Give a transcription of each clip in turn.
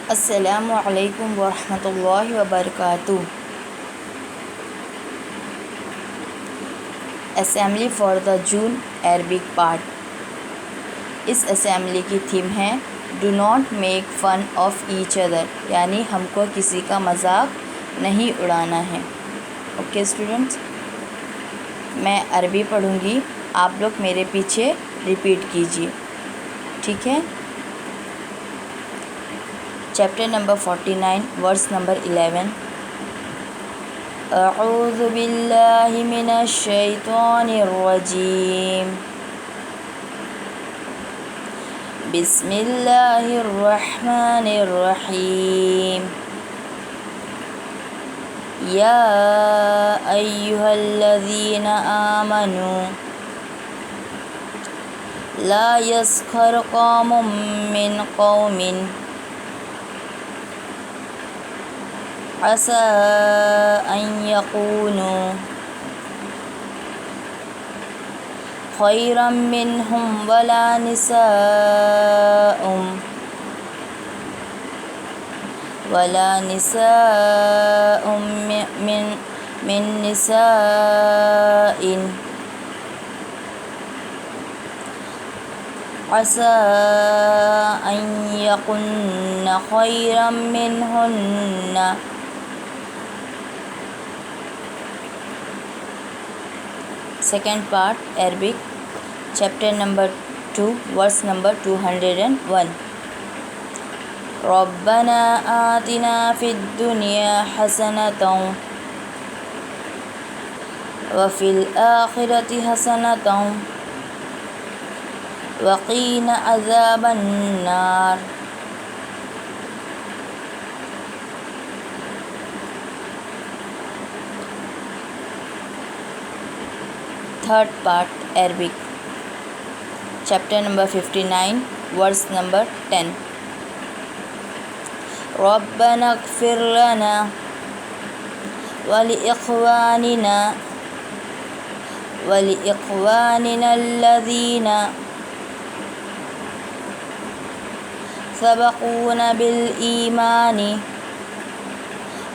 السلام علیکم ورحمۃ اللہ وبرکاتہ۔ Assembly for the June Arabic part. اس اسمبلی کی تھیم ہے do not make fun of each other, یعنی ہم کو کسی کا مذاق نہیں اڑانا ہے۔ اوکے اسٹوڈنٹس، میں عربی پڑھوں گی، آپ لوگ میرے پیچھے ریپیٹ کیجیے، ٹھیک ہے؟ Chapter number 49 verse number 11۔ اعوذ باللہ من الشیطان الرجیم، بسم اللہ الرحمن الرحیم۔ یا ایہا الذین آمنوا لا یسخر قوم من قوم عسى أن يكونوا خيرا منهم ولا نساء من نساء عسى أن يكن خيرا منهن۔ Second part Arabic, chapter number 2 verse number 201۔ ربنا آتنا في الدنيا حسنة وفي الآخرة حسنة وقنا عذاب النار۔ Third part Arabic, chapter number 59 verse number 10۔ ربنا اغفر لنا ولإخواننا الذين سبقونا بالإيمان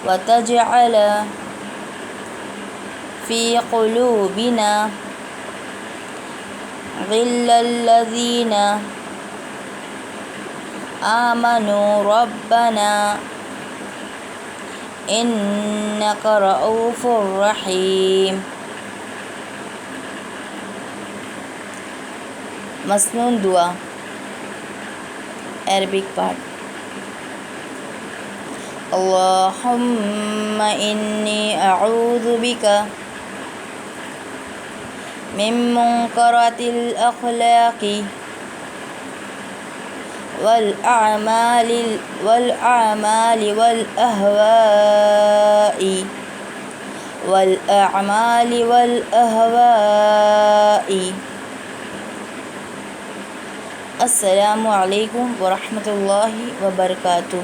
وتجعل في قلوبنا غلا الذين آمنوا ربنا إنك رؤوف رحيم۔ مسنون دعا عربک پارٹ۔ اللہم انی اعوذ بک من منکرات الاخلاق والأعمال والأهواء۔ السلام علیکم ورحمۃ اللہ وبرکاتہ۔